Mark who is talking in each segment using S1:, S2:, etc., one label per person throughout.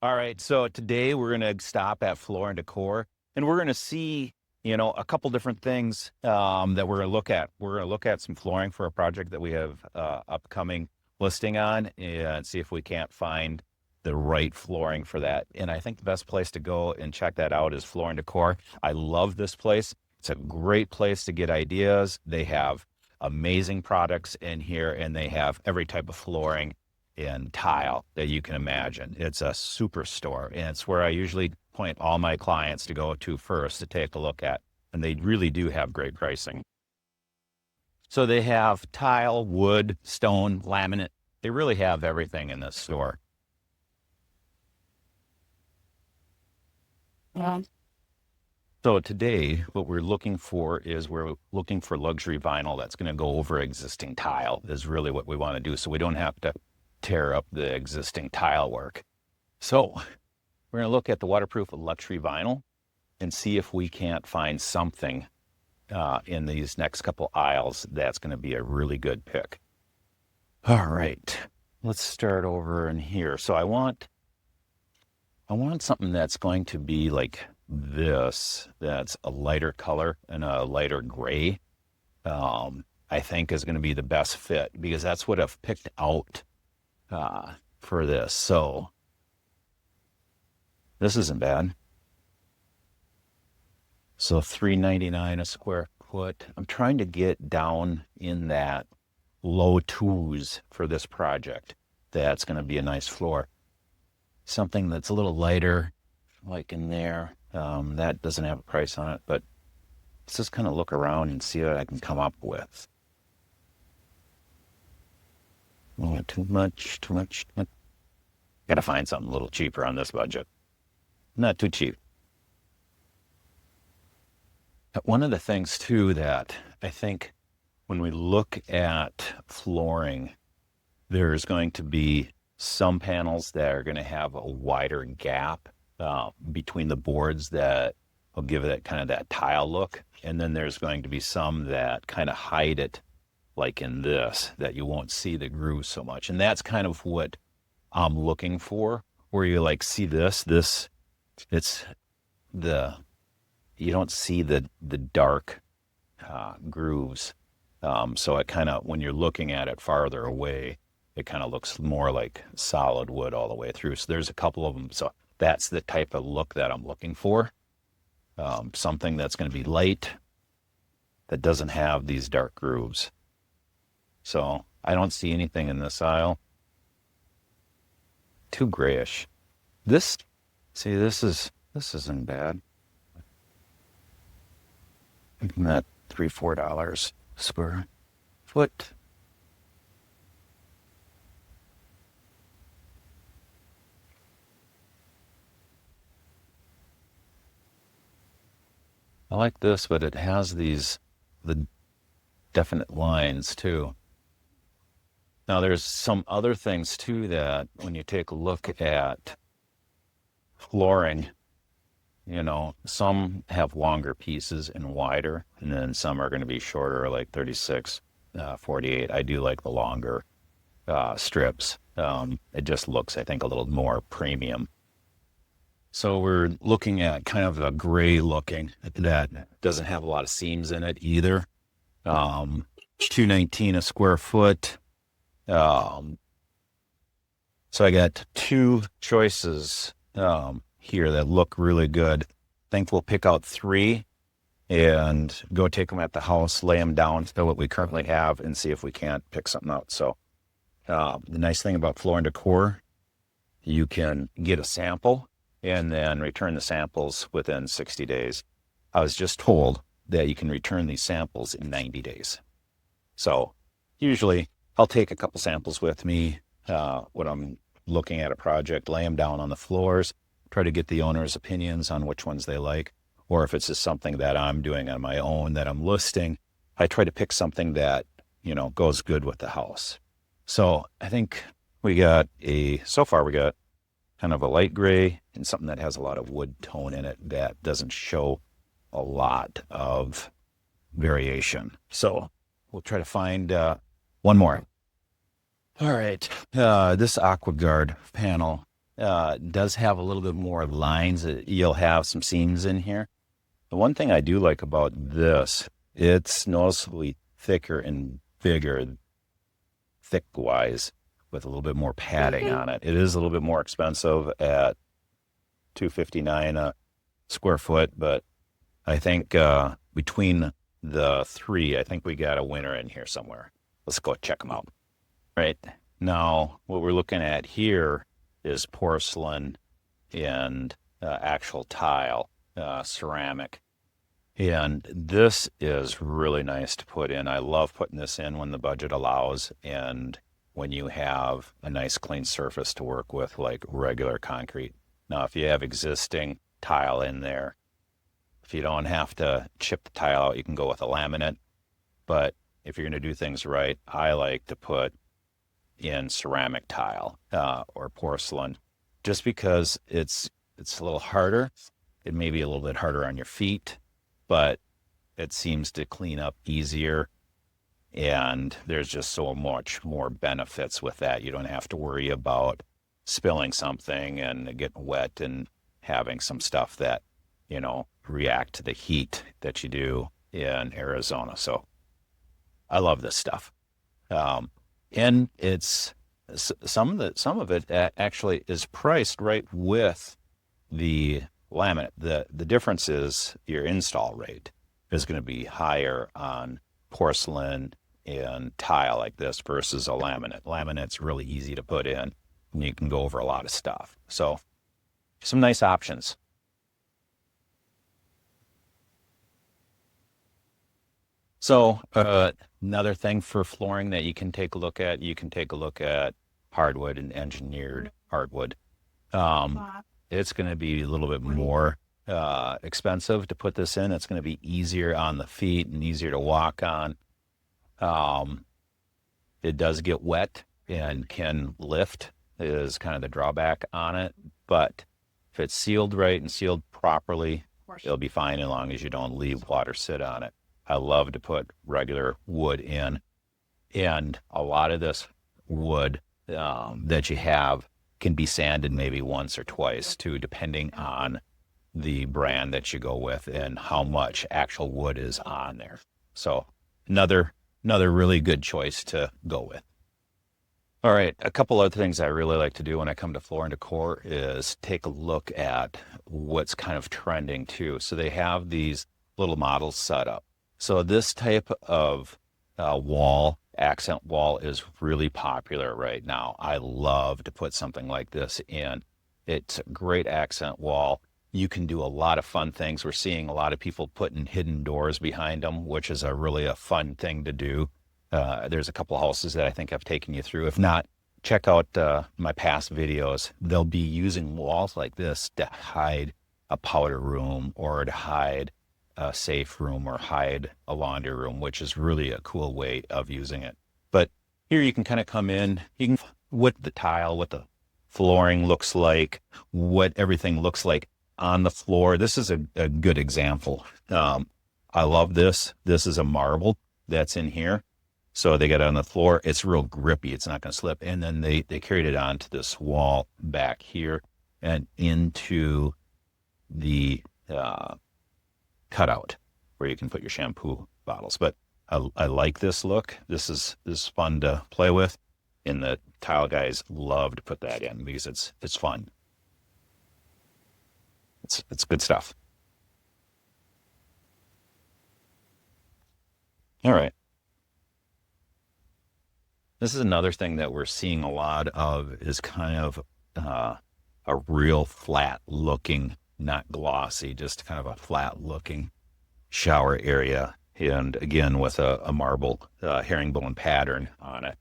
S1: All right, so today we're going to stop at Floor and Decor, and we're going to see, a couple different things that we're going to look at. We're going to look at some flooring for a project that we have upcoming listing on, and see if we can't find the right flooring for that. And I think the best place to go and check that out is Floor and Decor. I love this place. It's a great place to get ideas. They have amazing products in here, and they have every type of flooring and tile that you can imagine. It's a superstore, and it's where I usually point all my clients to go to first to take a look at, and they really do have great pricing. So they have tile, wood, stone, laminate. They really have everything in this store. So today, what we're looking for is we're looking for luxury vinyl that's going to go over existing tile is really what we want to do, so we don't have to tear up the existing tile work. So we're going to look at the waterproof luxury vinyl and see if we can't find something in these next couple aisles that's going to be a really good pick. All right, let's start over in here. So I want something that's going to be like this, that's a lighter color and a lighter gray. I think is going to be the best fit because that's what I've picked out for this. So this isn't bad. So $3.99 a square foot. I'm trying to get down in that low twos for this project. That's going to be a nice floor. Something that's a little lighter, like in there. That doesn't have a price on it, but let's just kind of look around and see what I can come up with. Oh, too much. Gotta find something a little cheaper on this budget. Not too cheap. One of the things too that I think when we look at flooring, there's going to be some panels that are going to have a wider gap between the boards that will give it kind of that tile look. And then there's going to be some that kind of hide it, like in this, that you won't see the grooves so much. And that's kind of what I'm looking for, where you like see this, you don't see the dark grooves. So it kind of, when you're looking at it farther away, it kind of looks more like solid wood all the way through. So there's a couple of them. So that's the type of look that I'm looking for. Something that's going to be light, that doesn't have these dark grooves. So I don't see anything in this aisle. Too grayish. This isn't bad. I'm at $3-4 a square foot. I like this, but it has the definite lines too. Now there's some other things too that when you take a look at flooring, some have longer pieces and wider, and then some are going to be shorter, like 36, 48. I do like the longer strips. It just looks, I think, a little more premium. So we're looking at kind of a gray looking that doesn't have a lot of seams in it either. $2.19 a square foot. So I got two choices here that look really good. I think we'll pick out three and go take them at the house, lay them down, fill what we currently have, and see if we can't pick something out. So the nice thing about Floor and Decor, you can get a sample and then return the samples within 60 days. I was just told that you can return these samples in 90 days. So usually I'll take a couple samples with me when I'm looking at a project, lay them down on the floors, try to get the owner's opinions on which ones they like. Or if it's just something that I'm doing on my own that I'm listing, I try to pick something that, goes good with the house. So I think so far we got kind of a light gray and something that has a lot of wood tone in it that doesn't show a lot of variation. So we'll try to find one more. All right, this AquaGuard panel does have a little bit more lines. You'll have some seams in here. The one thing I do like about this, it's noticeably thicker and bigger, thick-wise, with a little bit more padding on it. It is a little bit more expensive at $259 a square foot, but I think between the three, I think we got a winner in here somewhere. Let's go check them out. Right now, what we're looking at here is porcelain and actual tile, ceramic. And this is really nice to put in. I love putting this in when the budget allows and when you have a nice clean surface to work with, like regular concrete. Now, if you have existing tile in there, if you don't have to chip the tile out, you can go with a laminate. But if you're going to do things right, I like to put in ceramic tile or porcelain, just because it's a little harder. It may be a little bit harder on your feet, but it seems to clean up easier. And there's just so much more benefits with that. You don't have to worry about spilling something and getting wet and having some stuff that, react to the heat that you do in Arizona. So I love this stuff. And it's some of it actually is priced right with the laminate. The difference is your install rate is going to be higher on porcelain and tile like this versus a laminate. Laminate's really easy to put in, and you can go over a lot of stuff. So some nice options. So another thing for flooring that you can take a look at hardwood and engineered hardwood. It's going to be a little bit more expensive to put this in. It's going to be easier on the feet and easier to walk on. It does get wet and can lift, is kind of the drawback on it. But if it's sealed right and sealed properly, it'll be fine as long as you don't leave water sit on it. I love to put regular wood in, and a lot of this wood that you have can be sanded maybe once or twice too, depending on the brand that you go with and how much actual wood is on there. So another really good choice to go with. All right, a couple other things I really like to do when I come to Floor and Decor is take a look at what's kind of trending too. So they have these little models set up. So this type of accent wall is really popular right now. I love to put something like this in. It's a great accent wall. You can do a lot of fun things. We're seeing a lot of people putting hidden doors behind them, which is really a fun thing to do. There's a couple of houses that I think I've taken you through. If not, check out my past videos. They'll be using walls like this to hide a powder room or to hide a safe room or hide a laundry room, which is really a cool way of using it. But here you can kind of come in, you can what the tile, what the flooring looks like, what everything looks like on the floor. This is a good example. I love this. This is a marble that's in here. So they got it on the floor. It's real grippy. It's not going to slip. And then they carried it onto this wall back here and into the cutout where you can put your shampoo bottles. But I like this look. This is fun to play with, and the tile guys love to put that in because it's fun. It's good stuff. All right. This is another thing that we're seeing a lot of is kind of a real flat looking, not glossy, just kind of a flat looking shower area. And again, with a marble herringbone pattern on it.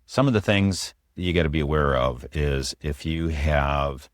S1: Some of the things you got to be aware of is if you have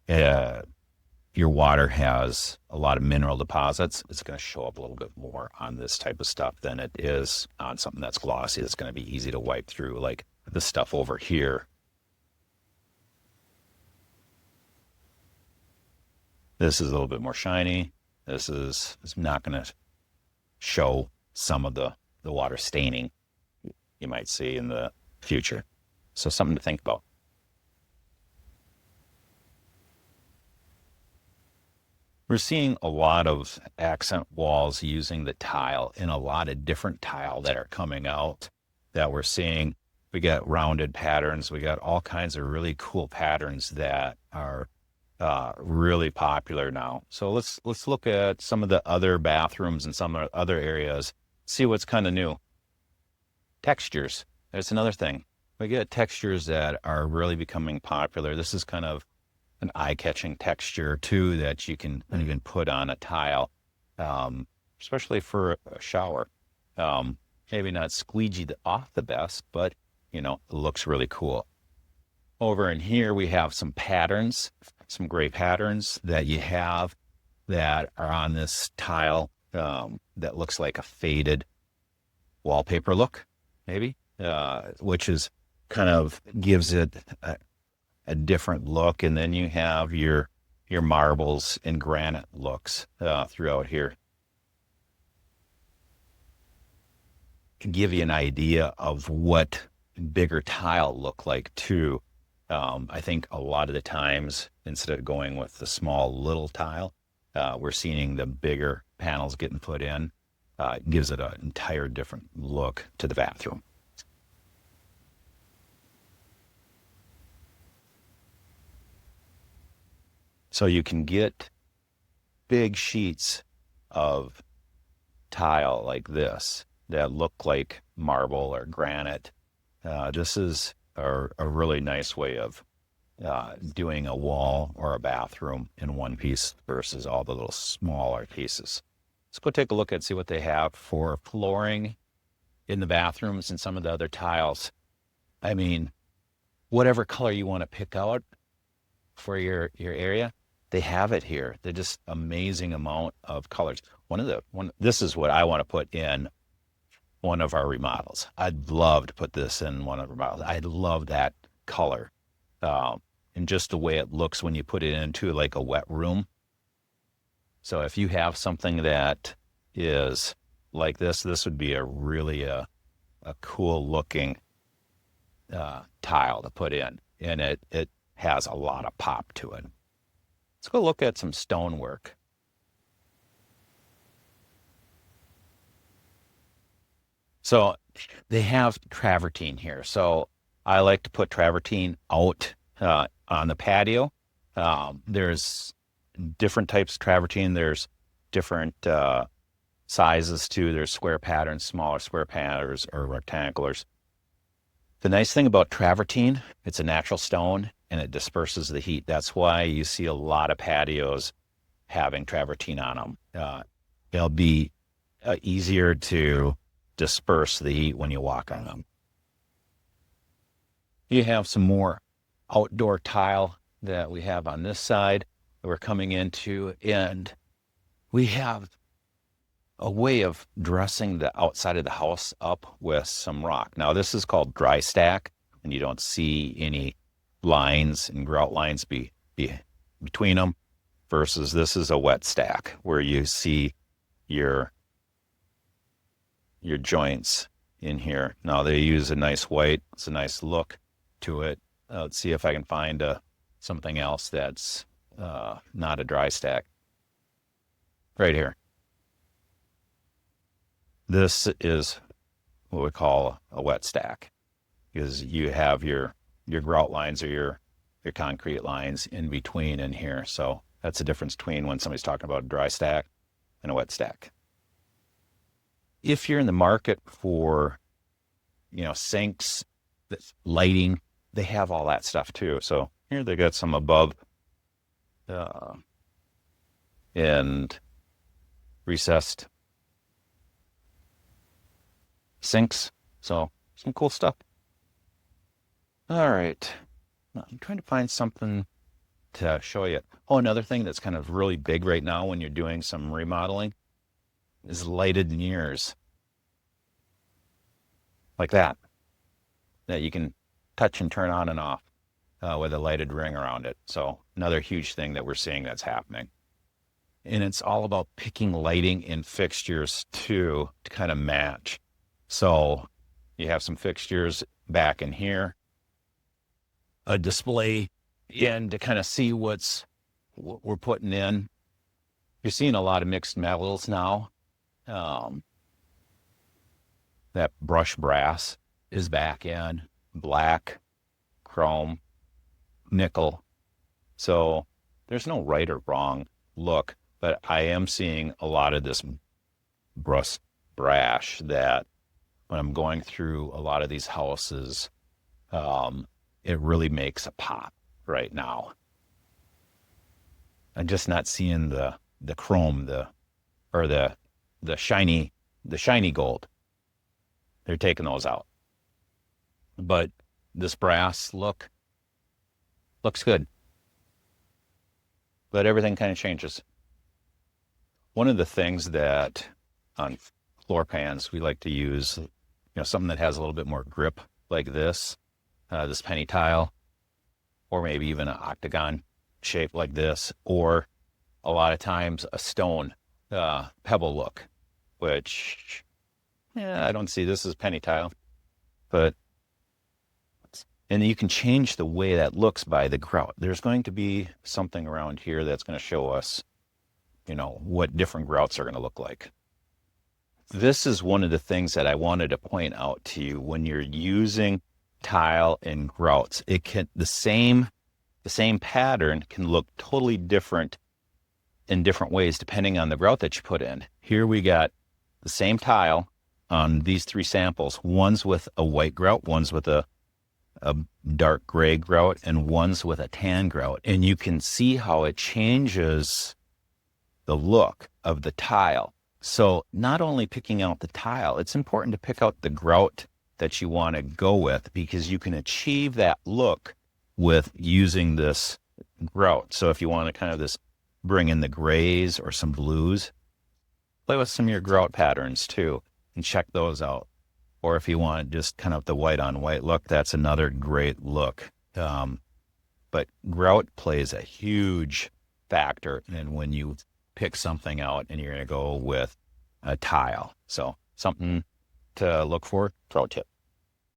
S1: your water has a lot of mineral deposits, it's going to show up a little bit more on this type of stuff than it is on something that's glossy. It's going to be easy to wipe through, like the stuff over here. This is a little bit more shiny. This is not going to show some of the water staining you might see in the future. So something to think about. We're seeing a lot of accent walls using the tile, and a lot of different tile that are coming out that we're seeing. We got rounded patterns. We got all kinds of really cool patterns that are really popular now. So let's look at some of the other bathrooms and some of the other areas, see what's kind of new. Textures. There's another thing. We get textures that are really becoming popular. This is kind of an eye-catching texture too that you can even put on a tile, especially for a shower. Maybe not squeegee off the best, but you know, it looks really cool. Over in here, we have some patterns, some gray patterns that you have that are on this tile that looks like a faded wallpaper look, maybe, which is kind of gives it a different look. And then you have your marbles and granite looks throughout here. To give you an idea of what bigger tile look like too. I think a lot of the times, instead of going with the small little tile, we're seeing the bigger panels getting put in. It gives it an entire different look to the bathroom. So you can get big sheets of tile like this that look like marble or granite. This is a really nice way of doing a wall or a bathroom in one piece versus all the little smaller pieces. Let's go take a look and see what they have for flooring in the bathrooms and some of the other tiles. I mean, whatever color you want to pick out for your area, they have it here. They're just amazing amount of colors. This is what I want to put in one of our remodels. I'd love to put this in one of our remodels. I love that color. And just the way it looks when you put it into like a wet room. So if you have something that is like this would be a really a cool looking tile to put in. And it has a lot of pop to it. Let's go look at some stonework. So they have travertine here. So I like to put travertine out on the patio. There's different types of travertine. There's different sizes too. There's square patterns, smaller square patterns, or rectangulars. The nice thing about travertine, it's a natural stone and it disperses the heat. That's why you see a lot of patios having travertine on them. It'll be easier to disperse the heat when you walk on them. You have some more outdoor tile that we have on this side that we're coming into, and we have a way of dressing the outside of the house up with some rock. Now this is called dry stack, and you don't see any lines and grout lines between them, versus this is a wet stack where you see your joints in here. Now they use a nice white. It's a nice look to it. Let's see if I can find something else that's not a dry stack. Right here. This is what we call a wet stack, because you have your grout lines or your concrete lines in between in here. So that's the difference between when somebody's talking about a dry stack and a wet stack. If you're in the market for, sinks, lighting, they have all that stuff too. So here they got some above and recessed sinks. So some cool stuff. All right. I'm trying to find something to show you. Oh, another thing that's kind of really big right now when you're doing some remodeling is lighted mirrors. Like that you can touch and turn on and off with a lighted ring around it. So another huge thing that we're seeing that's happening. And it's all about picking lighting and fixtures too to kind of match. So you have some fixtures back in here a display in to kind of see what we're putting in. You're seeing a lot of mixed metals now. That brushed brass is back in, black, chrome, nickel. So there's no right or wrong look, but I am seeing a lot of this brushed brass that when I'm going through a lot of these houses, it really makes a pop right now. I'm just not seeing the chrome, the shiny gold. They're taking those out. But this brass looks good. But everything kind of changes. One of the things that on floor pans we like to use, something that has a little bit more grip like this penny tile, or maybe even an octagon shape like this, or a lot of times a stone pebble look, which I don't see this as penny tile, and you can change the way that looks by the grout. There's going to be something around here that's going to show us, what different grouts are going to look like. This is one of the things that I wanted to point out to you when you're using tile and grouts. The same pattern can look totally different in different ways depending on the grout that you put in. Here we got the same tile on these 3 samples. One's with a white grout, one's with a dark gray grout, and one's with a tan grout. And you can see how it changes the look of the tile. So not only picking out the tile, it's important to pick out the grout that you want to go with, because you can achieve that look with using this grout. So if you want to kind of bring in the grays or some blues, play with some of your grout patterns too and check those out. Or if you want just kind of the white on white look, that's another great look. But grout plays a huge factor in when you pick something out and you're going to go with a tile. So something to look for, pro tip.